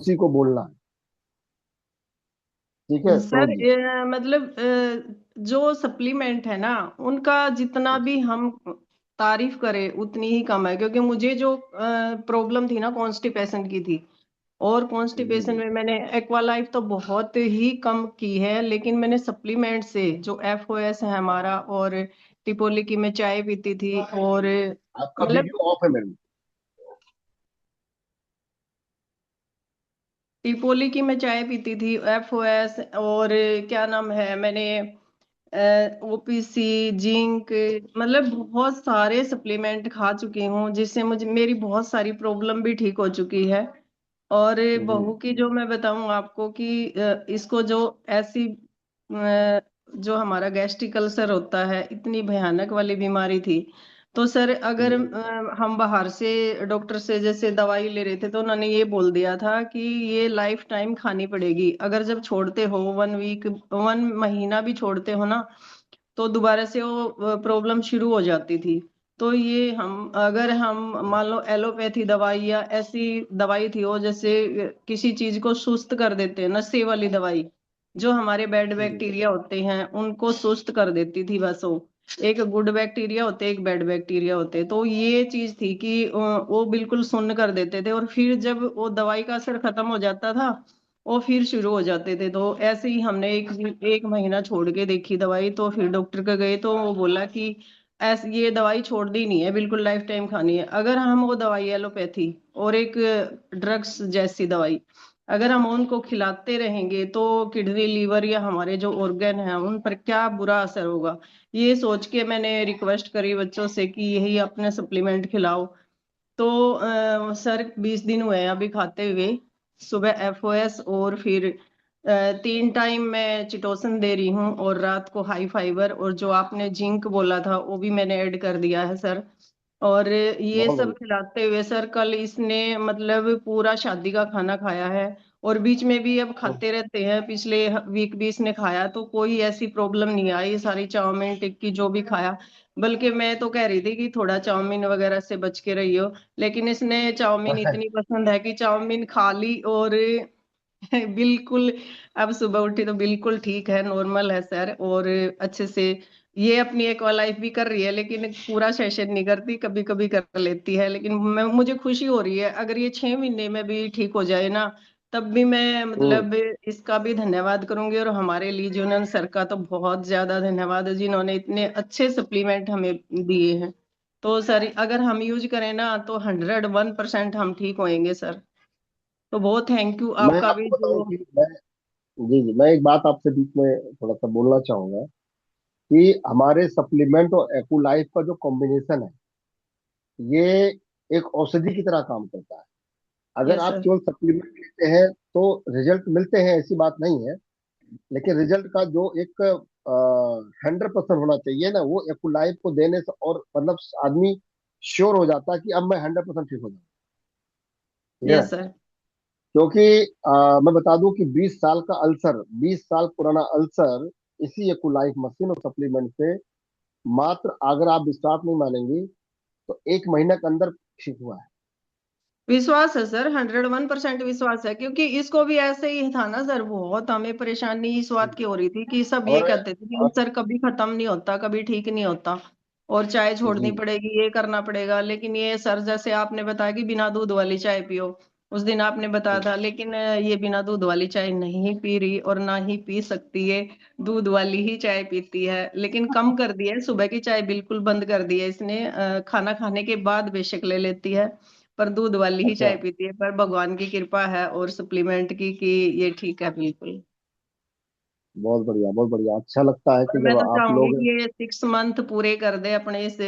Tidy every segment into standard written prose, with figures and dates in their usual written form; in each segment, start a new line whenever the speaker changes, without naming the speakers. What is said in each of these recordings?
उसी को बोलना है। ठीक है,
सर
समझिए।
मतलब जो सप्लीमेंट है ना, उनका जितना भी हम तारीफ करें उतनी ही कम है, क्योंकि मुझे जो प्रॉब्लम थी ना कॉन्स्टिपेशन की थी, और कॉन्स्टिपेशन
जी।
में मैंने एक्वा लाइफ तो बहुत ही कम की है, लेकिन मैंने सप्लीमेंट से जो FOS है हमारा, और टिपोली की मैं चाय पीती थी, और
आपका
मतलब
वीडियो ऑफ है मैडम।
टिपोली की मैं चाय पीती थी, FOS, और क्या नाम है, मैंने OPC, जिंक, मतलब बहुत सारे सप्लीमेंट खा चुकी हूँ, जिससे मुझे मेरी बहुत सारी प्रॉब्लम भी ठीक हो चुकी है। और
जी।
बहू की जो मैं बताऊं आपको कि इसको जो ऐसी जो हमारा गैस्ट्रिक अल्सर होता है, इतनी भयानक वाली बीमारी थी। तो सर अगर
जी।
हम बाहर से डॉक्टर से जैसे दवाई ले रहे थे, तो उन्होंने ये बोल दिया था कि ये लाइफ टाइम खानी पड़ेगी, अगर जब छोड़ते हो 1 वीक, 1 महीना भी छोड़ते हो ना, तो दोबारा से वो प्रॉब्लम शुरू हो जाती थी। तो ये हम अगर हम मान लो एलोपैथी दवाई या ऐसी दवाई थी, वो जैसे किसी चीज को सुस्त कर देते हैं, नशे वाली दवाई, जो हमारे बैड
जी।
बैक्टीरिया होते हैं उनको सुस्त कर देती थी बस वो। एक गुड बैक्टीरिया होते, एक बैड बैक्टीरिया होते, तो ये चीज थी कि वो बिल्कुल सुन्न कर देते थे, और फिर जब वो दवाई का असर खत्म हो जाता था, वो फिर शुरू हो जाते थे। तो ऐसे ही हमने एक एक महीना छोड़ के देखी दवाई, तो फिर डॉक्टर के गए तो वो बोला कि ऐसे ये दवाई छोड़नी नहीं है, बिल्कुल लाइफ टाइम खानी है। अगर हम वो दवाई एलोपैथी और एक ड्रग्स जैसी दवाई अगर हम उनको खिलाते रहेंगे, तो किडनी, लीवर या हमारे जो ऑर्गन हैं उन पर क्या बुरा असर होगा। ये सोच के मैंने रिक्वेस्ट करी बच्चों से कि यही अपने सप्लीमेंट खिलाओ। तो सर 20 दिन हुए हैं अभी खाते हुए। सुबह FOS, और फिर 3 टाइम मैं चिटोसन दे रही हूँ, और रात को हाई फाइबर, और जो आपने जिंक बोला था वो भी मैंने ऐड कर दिया है सर। और ये
बहुत
सब
बढ़िया।
खिलाते हुए सर, कल इसने मतलब पूरा शादी का खाना खाया है, और बीच में भी अब
हम्म।
खाते रहते हैं, पिछले वीक भी इसने खाया, तो कोई ऐसी प्रॉब्लम नहीं आई, सारी चाउमीन टिक्की जो भी खाया। बल्कि मैं तो कह रही थी कि थोड़ा चाउमीन वगैरह से बच के रहियो, लेकिन इसने चाउमीन इतनी पसंद है कि चाउमीन खा ली, और बिल्कुल अब सुबह उठी तो बिल्कुल ठीक है, नॉर्मल है सर, और अच्छे से ये अपनी एक लाइफ भी कर रही है, लेकिन पूरा सेशन नहीं करती, कभी कभी कर लेती है। लेकिन मुझे खुशी हो रही है, अगर ये 6 महीने में भी ठीक हो जाए ना, तब भी मैं
हम्म।
मतलब इसका भी धन्यवाद करूंगी, और हमारे लीजियोनल सर का तो बहुत ज्यादा धन्यवाद है, जिन्होंने इतने अच्छे सप्लीमेंट हमें दिए हैं। तो सर अगर हम यूज करें ना, तो 101% हम ठीक होएंगे सर। तो बहुत थैंक यू
मैं
आपका भी
आपको बताऊं
जो।
कि मैं, जी जी, मैं एक बात आपसे बीच में थोड़ा सा बोलना चाहूंगा कि हमारे सप्लीमेंट और एक्यूलाइफ का जो कॉम्बिनेशन है, ये एक औषधि की तरह काम करता है। अगर
यस
आप
सर।
केवल सप्लीमेंट लेते हैं तो रिजल्ट मिलते हैं, ऐसी बात नहीं है। लेकिन रिजल्ट का जो एक 100% होना चाहिए ना, वो एक्यूलाइफ को देने से और मतलब आदमी श्योर हो जाता है कि अब मैं 100% ठीक हो जाऊँ। ठीक है ना?
Yes sir.
क्योंकि मैं बता दूं कि 20 साल का अल्सर, 20 साल पुराना अल्सर, इसी एक्यूलाइफ मशीन और सप्लीमेंट से, मात्र अगर आप विश्वास नहीं मानेंगी, तो 1 महीने के अंदर ठीक हुआ है।
विश्वास है सर, 101% विश्वास है, क्योंकि इसको भी ऐसे ही था ना सर, बहुत हमें परेशानी इस बात की हो रही थी कि सब ये
और,
कहते थे कि
और
सर कभी खत्म नहीं होता, कभी ठीक नहीं होता, और चाय छोड़नी
जी।
पड़ेगी, ये करना पड़ेगा। लेकिन ये सर जैसे आपने बताया कि बिना दूध वाली चाय पियो, उस दिन आपने बताया था, लेकिन ये बिना दूध वाली चाय नहीं पी रही, और ना ही पी सकती है, दूध वाली ही चाय पीती है। लेकिन कम कर दिया है, सुबह की चाय बिल्कुल बंद कर दी है इसने, खाना खाने के बाद बेशक ले लेती है, पर दूध वाली ही
अच्छा।
चाय पीती है। पर भगवान की कृपा है और सप्लीमेंट की कि ये ठीक है बिल्कुल।
बहुत बढ़िया, बहुत बढ़िया। अच्छा लगता है
और
कि
मैं
जब
तो
आप
चाहूंगी
लोग।
कि ये 6 मंथ पूरे कर दे अपने इस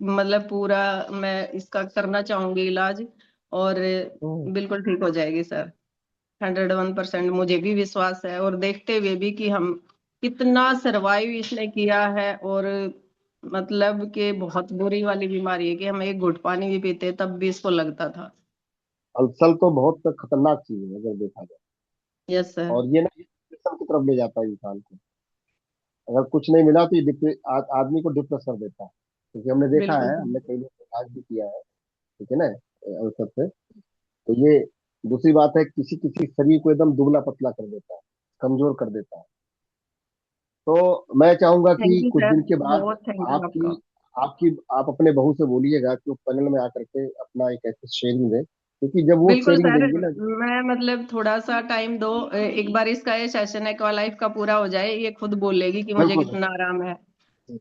मतलब पूरा, मैं इसका करना चाहूंगी इलाज, और
हम्म।
बिल्कुल ठीक हो जाएगी सर। 101% मुझे भी विश्वास है, और देखते हुए भी कि हम कितना सरवाइव इसने किया है, और मतलब कि बहुत बुरी वाली बीमारी है कि हम एक घुट पानी भी पीते तब भी इसको लगता था।
अल्सर तो बहुत खतरनाक चीज है अगर देखा जाए।
Yes sir.
और ये ना डिप्रेशन की तरफ ले जाता है इंसान को। अगर कुछ नहीं मिला तो ये आदमी को डिप्रेस कर देता है, क्योंकि हमने देखा
बिल्कुल
है,
सर।
हमने कई लोग का इलाज भी किया है। ठीक है ना? अल्सर से। तो ये दूसरी बात है, किसी किसी शरीर को एकदम दुबला पतला कर देता है, कमजोर कर देता है। तो मैं चाहूंगा
थैंक
कि
यू
कुछ
सर,
दिन के बाद
बहुत थैंक यू
आपकी
आपका।
आपकी आप अपने बहू से बोलिएगा कि वो पैनल में आकर के अपना एक ऐसे शेयरिंग दे, क्योंकि जब वो
बिल्कुल
शेयरिंग
सर,
देंगी ना।
मैं मतलब थोड़ा सा टाइम दो, एक बार इसका ये सेशन एक्वा लाइफ का पूरा हो जाए, ये खुद बोलेगी कि मुझे
बिल्कुल।
कितना आराम है।
जी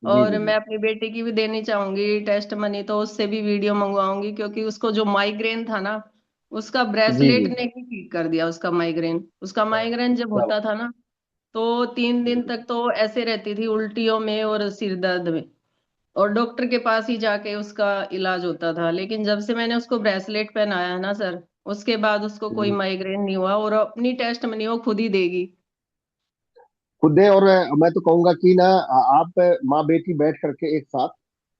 और
जी
मैं
जी।
अपनी बेटी की भी देनी चाहूंगी टेस्ट मनी, तो उससे भी वीडियो मंगवाऊंगी, क्योंकि उसको जो माइग्रेन था ना, उसका
जी
ब्रेसलेट
जी
ने ही ठीक कर दिया। उसका माइग्रेन जब
क्या
होता था ना, तो 3 दिन
बात।
तक तो ऐसे रहती थी, उल्टियों में और सिर दर्द में, और डॉक्टर के पास ही जाके उसका इलाज होता था। लेकिन जब से मैंने उसको ब्रेसलेट पहनाया है ना सर, उसके बाद उसको कोई
हम्म।
माइग्रेन नहीं हुआ, और अपनी टेस्ट मनी वो खुद ही देगी।
खुद दें, और मैं तो कहूंगा कि ना, आप माँ बेटी बैठ करके एक साथ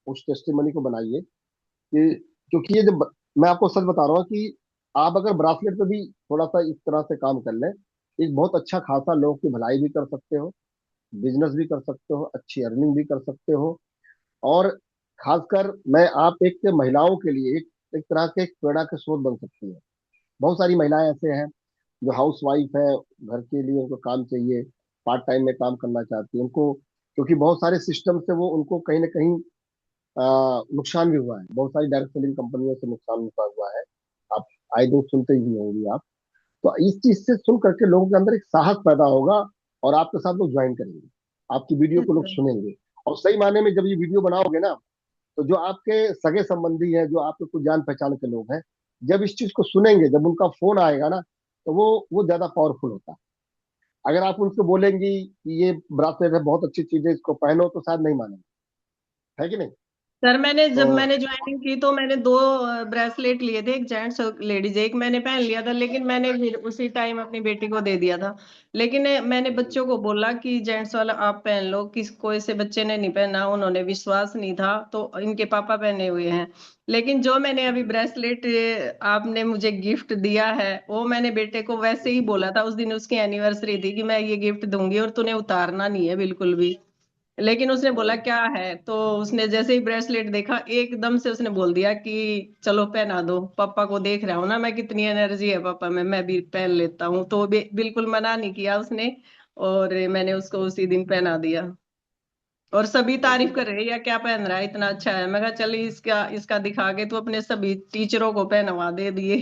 उस टेस्टिमनी को बनाइए। कि क्योंकि ये जब, मैं आपको सच बता रहा हूँ कि आप अगर ब्रासलेट पे भी थोड़ा सा इस तरह से काम कर लें, एक बहुत अच्छा खासा लोग की भलाई भी कर सकते हो, बिजनेस भी कर सकते हो, अच्छी अर्निंग भी कर सकते हो। और खासकर मैं आप एक महिलाओं के लिए एक तरह के एक प्रेरणा के स्रोत बन सकती है। बहुत सारी महिलाएं ऐसे हैं जो हाउस वाइफ है, घर के लिए उनको काम चाहिए, पार्ट टाइम में काम करना चाहती है उनको, क्योंकि बहुत सारे सिस्टम से वो उनको कहीं ना कहीं नुकसान भी हुआ है, बहुत सारी डायरेक्ट सेलिंग कंपनियों से नुकसान हुआ है। आप आए दिन सुनते ही होंगे आप। तो इस चीज से सुन करके लोगों के अंदर एक साहस पैदा होगा, और आपके साथ लोग ज्वाइन करेंगे, आपकी वीडियो
यस
को लोग
सर।
सुनेंगे। और सही मायने में जब ये वीडियो बनाओगे ना, तो जो आपके सगे संबंधी हैं, जो आपके कुछ जान पहचान के लोग हैं, जब इस चीज को सुनेंगे, जब उनका फोन आएगा ना, तो वो ज्यादा पावरफुल होता है। अगर आप उनसे बोलेंगी कि ये ब्रासलेट है, बहुत अच्छी चीज है, इसको पहनो, तो शायद नहीं मानेंगे, है कि नहीं?
सर
तो
जब मैंने ज्वाइनिंग की तो मैंने दो ब्रेसलेट लिए थे, एक जेंट्स और लेडीज, एक मैंने पहन लिया था, लेकिन मैंने फिर उसी टाइम अपनी बेटी को दे दिया था। लेकिन मैंने बच्चों को बोला कि जेंट्स वाला आप पहन लो, किस कोई से बच्चे ने नहीं पहना, उन्होंने विश्वास नहीं था, तो इनके पापा पहने हुए हैं। लेकिन जो मैंने अभी ब्रेसलेट आपने मुझे गिफ्ट दिया है, वो मैंने बेटे को वैसे ही बोला था, उस दिन उसकी एनिवर्सरी थी, कि मैं ये गिफ्ट दूंगी और तूने उतारना नहीं है बिल्कुल भी। लेकिन उसने बोला क्या है, तो उसने जैसे ही ब्रेसलेट देखा, एकदम से उसने बोल दिया कि चलो पहना दो, पापा को देख रहा हूँ ना मैं, कितनी एनर्जी है पापा में, मैं भी पहन लेता हूँ। तो बिल्कुल मना नहीं किया उसने, और मैंने उसको उसी दिन पहना दिया। और सभी
बहुत
तारीफ कर
बढ़िया।
रहे हैं, या क्या पहन रहा है, इतना अच्छा है। मैं कहा चल इसका इसका दिखा के तू अपने सभी टीचरों को पहनवा दे दिए।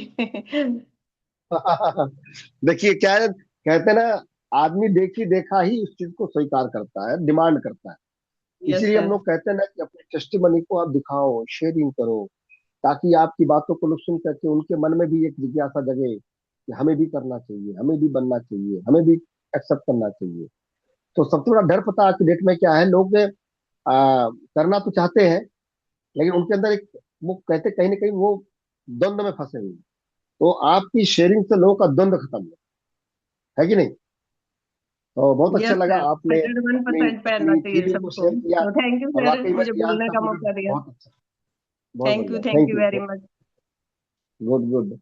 देखिए क्या है, कहते हैं ना, आदमी देखी देखा ही उस चीज को स्वीकार करता है, डिमांड करता है।
यस
इसीलिए हम
सर।
लोग कहते हैं ना कि अपने टेस्टिमनी को आप दिखाओ, शेयरिंग करो, ताकि आपकी बातों को लोग सुन करके उनके मन में भी एक जिज्ञासा जगे कि हमें भी करना चाहिए, हमें भी बनना चाहिए, हमें भी एक्सेप्ट करना चाहिए। तो सबसे बड़ा डर पता आज की डेट में क्या है, लोग करना तो चाहते हैं, लेकिन उनके अंदर एक, वो कहते कहीं ना कहीं वो द्वंद्व में फंसे हुए हैं। तो आपकी शेयरिंग से लोगों का द्वंद्व खत्म है कि नहीं? तो बहुत अच्छा
यस
लगा,
सर,
आपने
101%
अपनी
पहनना
अपनी
चाहिए
फीलिंग को
सबको।
शेयर किया,
तो थैंक यू
और
सर,
वाकई में
मुझे
ये आज
बोलने
तक
का
मुझे
मौका दिया।
बहुत अच्छा, बहुत बढ़िया,
thank
thank
you
you,
very
thank
much.
Good good.